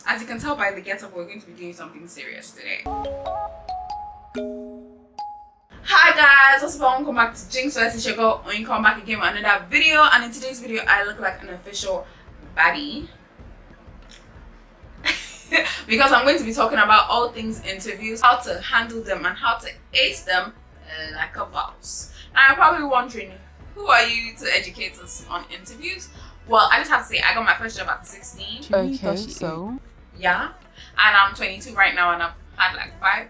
As you can tell by the getup, we're going to be doing something serious today. Hi guys, what's up? Welcome back to Jinx vs. Your girl. When you come back again with another video, and in today's video, I look like an official baddie because I'm going to be talking about all things interviews, how to handle them, and how to ace them like a boss. Now you're probably wondering, who are you to educate us on interviews? Well, I just have to say, I got my first job at 16. Okay, so Yeah, and I'm 22 right now, and I've had like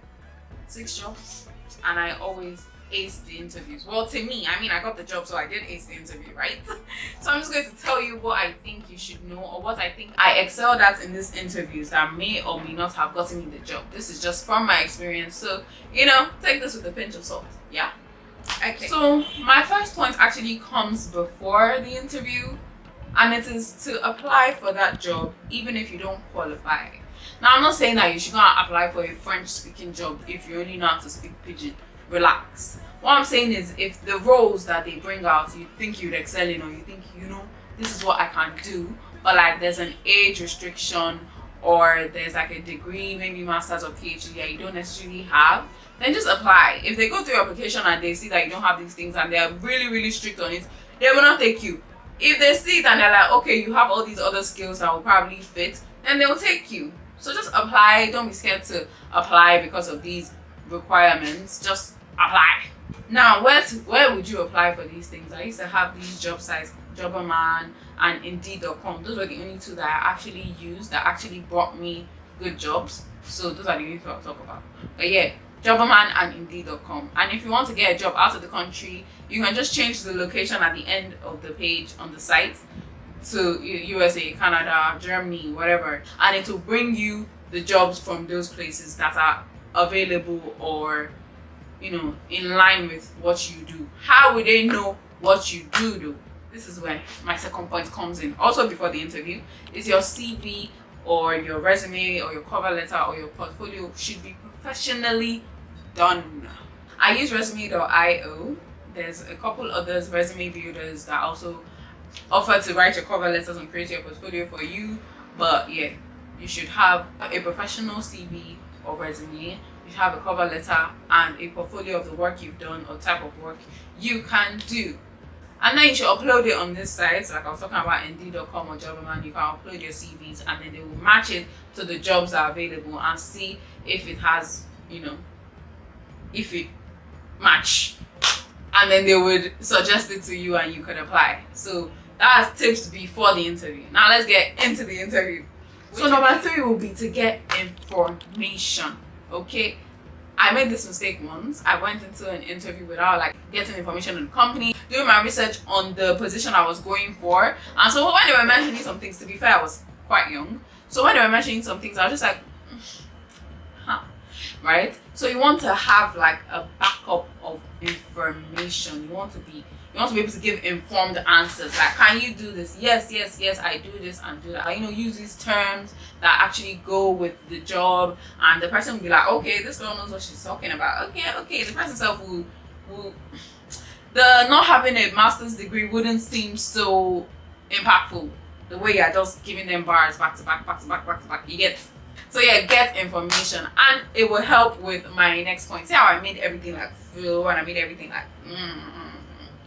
5-6 jobs, and I always ace the interviews. Well, to me, I mean, I got the job, so I did ace the interview, right? So I'm just going to tell you what I think you should know, or what I think I excelled at in these interviews that may or may not have gotten me the job. This is just from my experience, so you know, take this with a pinch of salt. Yeah. Okay. So my first point actually comes before the interview, and it is to apply for that job even if you don't qualify. Now, I'm not saying that you should go and apply for a French speaking job if you only know how to speak pidgin. Relax. What I'm saying is, if the roles that they bring out you think you'd excel in, or you think, you know, this is what I can do, but like there's an age restriction, or there's like a degree, maybe master's or PhD that you don't necessarily have, then just apply. If they go through your application and they see that you don't have these things and they're really, really strict on it, they will not take you. If they see it and they're like, okay, you have all these other skills that will probably fit, then they'll take you. So just apply. Don't be scared to apply because of these requirements. Just apply. Now, where would you apply for these things? I used to have these job sites, Jobberman and Indeed.com. Those were the only two that I actually used that actually brought me good jobs. So those are the only two I'll talk about. But yeah, Jobberman and Indeed.com. And if you want to get a job out of the country, you can just change the location at the end of the page on the site to USA, Canada, Germany, whatever, and it will bring you the jobs from those places that are available, or you know, in line with what you do. How would they know what you do? This is where my second point comes in. Also, before the interview, is your CV or your resume or your cover letter or your portfolio should be professionally done. I use resume.io. There's a couple others, resume builders, that also offer to write your cover letters and create your portfolio for you. But yeah, you should have a professional CV or resume. You should have a cover letter and a portfolio of the work you've done or type of work you can do. And then you should upload it on this site, like I was talking about Indeed.com or Jobberman. You can upload your CVs and then they will match it to the jobs that are available and see if it has, you know, if it match. And then they would suggest it to you and you could apply. So that's tips before the interview. Now let's get into the interview. So number 3 will be to get information. Okay, I made this mistake once. I went into an interview without like getting information on the company, doing my research on the position I was going for. And so when they were mentioning some things, to be fair, I was quite young. So when they were mentioning some things, I was just like, huh, right? So you want to have like a backup of information. You want to be able to give informed answers. Like, can you do this? Yes, I do this and do that. You know, use these terms that actually go with the job, and the person will be like, okay, this girl knows what she's talking about. Okay. The person itself will the not having a master's degree wouldn't seem so impactful. The way you're just giving them bars back to back. You get. So yeah, get information, and it will help with my next point. See how I made everything like flow, and I made everything like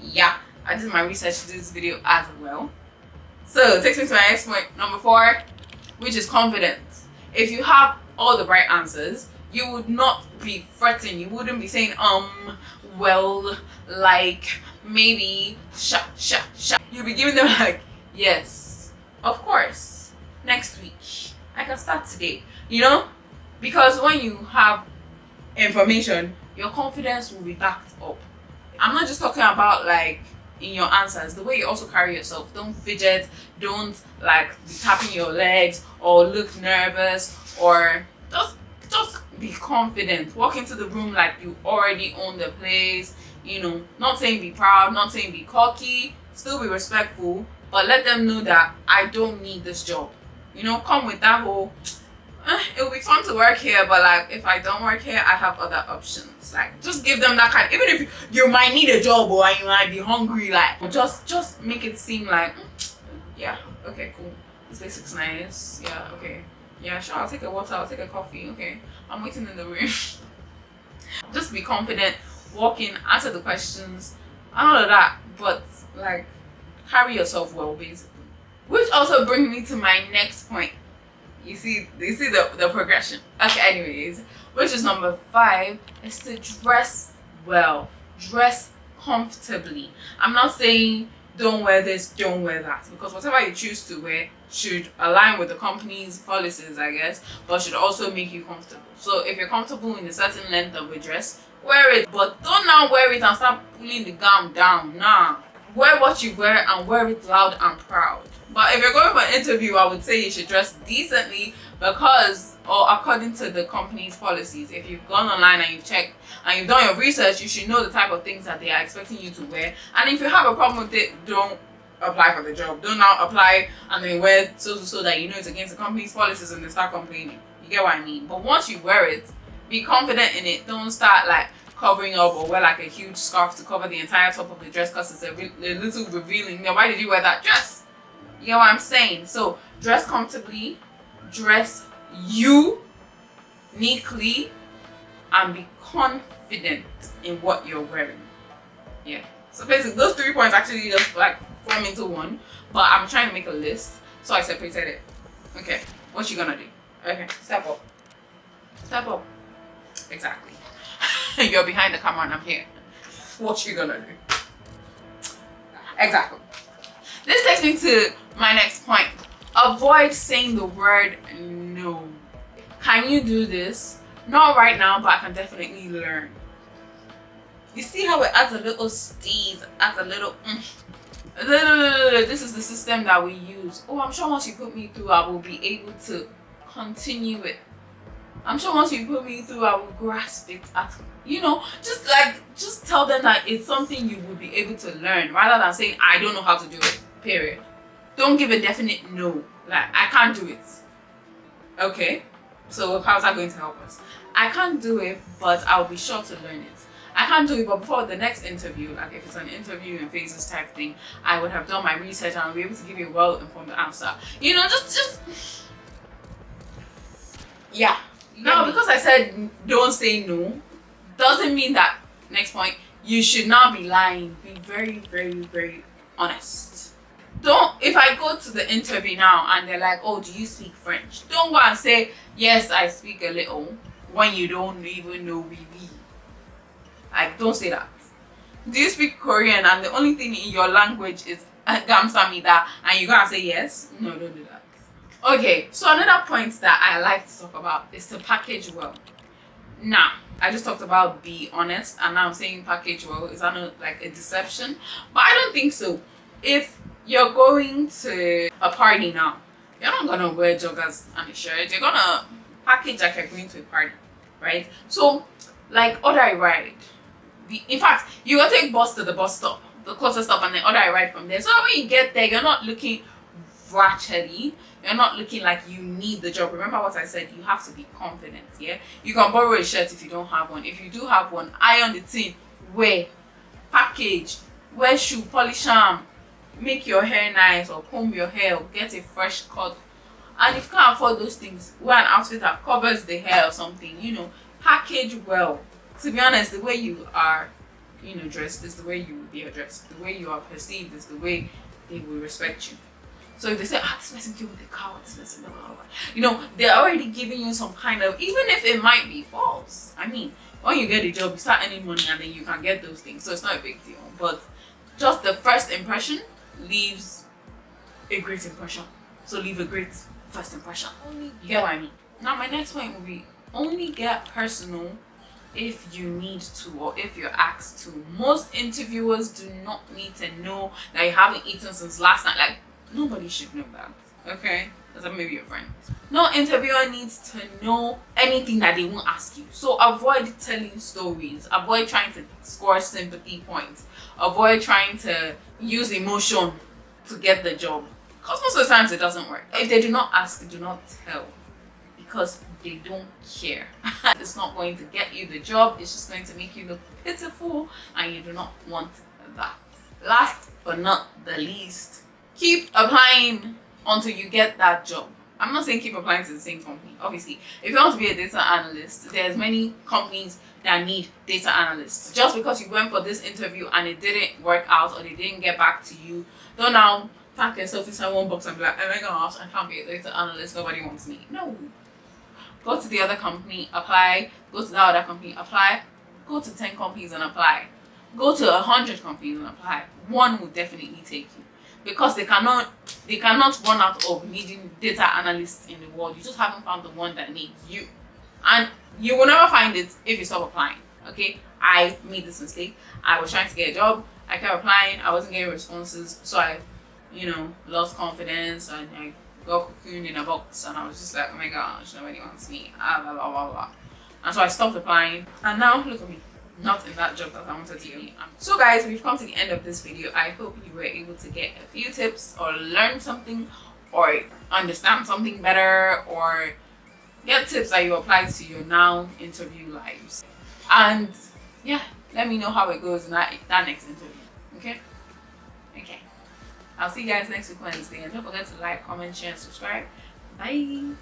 yeah, I did my research to this video as well. So it takes me to my next point, number 4, which is confidence. If you have all the right answers, you would not be fretting. You wouldn't be saying well, like, maybe, sha. You'll be giving them like, yes, of course, next week, I can start today, you know? Because when you have information, your confidence will be backed up. I'm not just talking about like in your answers, the way you also carry yourself. Don't fidget, don't like be tapping your legs or look nervous, or just be confident. Walk into the room like you already own the place, you know, not saying be proud, not saying be cocky, still be respectful, but let them know that I don't need this job. You know, come with that whole it will be fun to work here, but like if I don't work here, I have other options. Like, just give them that kind, even if you might need a job or you might be hungry, like just make it seem like yeah, okay, cool, this place looks nice, yeah, okay, Yeah, sure, I'll take a water, I'll take a coffee. Okay, I'm waiting in the room. Just be confident, walk in, answer the questions, and all of that. But like, carry yourself well, basically. Which also brings me to my next point. You see the progression. Okay, anyways, which is number 5, is to dress well. Dress comfortably. I'm not saying don't wear this, don't wear that, because whatever you choose to wear should align with the company's policies, I guess, but should also make you comfortable. So if you're comfortable in a certain length of a dress, wear it, but don't now wear it and start pulling the gown down. Nah. Wear what you wear and wear it loud and proud. But if you're going for an interview, I would say you should dress decently, because, or according to the company's policies, if you've gone online and you've checked and you've done your research, you should know the type of things that they are expecting you to wear. And if you have a problem with it, don't apply for the job. Don't now apply and then wear so that you know it's against the company's policies and they start complaining. You get what I mean? But once you wear it, be confident in it. Don't start like covering up or wear like a huge scarf to cover the entire top of the dress because it's a little revealing. Now, why did you wear that dress? You get what I'm saying? So dress comfortably, dress uniquely, and be confident in what you're wearing. Yeah. So basically, those 3 points actually just like form into one, but I'm trying to make a list, so I separated it. Okay, what you gonna do? Okay, step up. Step up. Exactly. You're behind the camera and I'm here. What you gonna do? Exactly. This takes me to my next point. Avoid saying the word no. Can you do this? Not right now, but I can definitely learn. You see how it adds a little steez, adds a little This is the system that we use. Oh, I'm sure once you put me through, I will be able to continue it. I'm sure once you put me through, I will grasp it. Just tell them that it's something you will be able to learn, rather than saying, I don't know how to do it, period. Don't give a definite no. Like, I can't do it. Okay, so how's that going to help us? I can't do it, but I'll be sure to learn it. I can't do it, but before the next interview, like if it's an interview in phases type thing, I would have done my research and I'll be able to give you a well-informed answer. Yeah. Now, because I said don't say no, doesn't mean that, next point, you should not be lying. Be very, very, very honest. If I go to the interview now and they're like, oh, do you speak French? Don't go and say, yes, I speak a little, when you don't even know we. Like, don't say that. Do you speak Korean and the only thing in your language is Gamsamida and you gotta say yes? No, don't do that. Okay, so another point that I like to talk about is to package well. Now, I just talked about be honest, and now I'm saying package well. Is that not like a deception? But I don't think so. If you're going to a party now, you're not gonna wear joggers and a shirt. You're gonna package like you're going to a party, right? So, like, order a ride. In fact, you will take bus to the bus stop, the closest stop, and then order a ride from there. So when you get there, you're not looking ratchetly. You're not looking like you need the job. Remember what I said, you have to be confident, yeah? You can borrow a shirt if you don't have one. If you do have one, iron the thing, wear, package, wear shoe, polish them, make your hair nice or comb your hair or get a fresh cut. And if you can't afford those things, wear an outfit that covers the hair or something, package well. To be honest, the way you are, dressed is the way you will be addressed. The way you are perceived is the way they will respect you. So if they say, this person came with a car, this person, blah, blah, blah, they're already giving you some kind of, even if it might be false. I mean, when you get a job, you start earning money and then you can get those things. So it's not a big deal. But just the first impression leaves a great impression. So leave a great first impression. You get what I mean? Now my next point will be, only get personal if you need to or if you're asked to. Most interviewers do not need to know that you haven't eaten since last night. Like, nobody should know that, okay? Because maybe your friend. No interviewer needs to know anything that they won't ask you. So avoid telling stories. Avoid trying to score sympathy points. Avoid trying to use emotion to get the job. Because most of the times it doesn't work. If they do not ask, do not tell. Because they don't care. It's not going to get you the job. It's just going to make you look pitiful, and you do not want that. Last but not the least, keep applying until you get that job. I'm not saying keep applying to the same company. Obviously, if you want to be a data analyst, there's many companies that need data analysts. Just because you went for this interview and it didn't work out or they didn't get back to you, don't now pack yourself inside one box and be like, oh my gosh, I can't be a data analyst, nobody wants me. No. Go to the other company, apply. Go to the other company, apply. Go to 10 companies and apply. Go to 100 companies and apply. One will definitely take you. Because they cannot run out of needing data analysts in the world. You just haven't found the one that needs you. And you will never find it if you stop applying. Okay? I made this mistake. I was trying to get a job. I kept applying. I wasn't getting responses. So I, lost confidence and I got cocooned in a box. And I was just like, oh my gosh, nobody wants me. Blah, blah, blah, blah. And so I stopped applying. And now, look at me. Not in that job that I wanted to be. So guys, we've come to the end of this video. I hope you were able to get a few tips or learn something or understand something better or get tips that you apply to your now interview lives. And yeah, let me know how it goes in that next interview. Okay? I'll see you guys next week Wednesday, and don't forget to like, comment, share, and subscribe. Bye.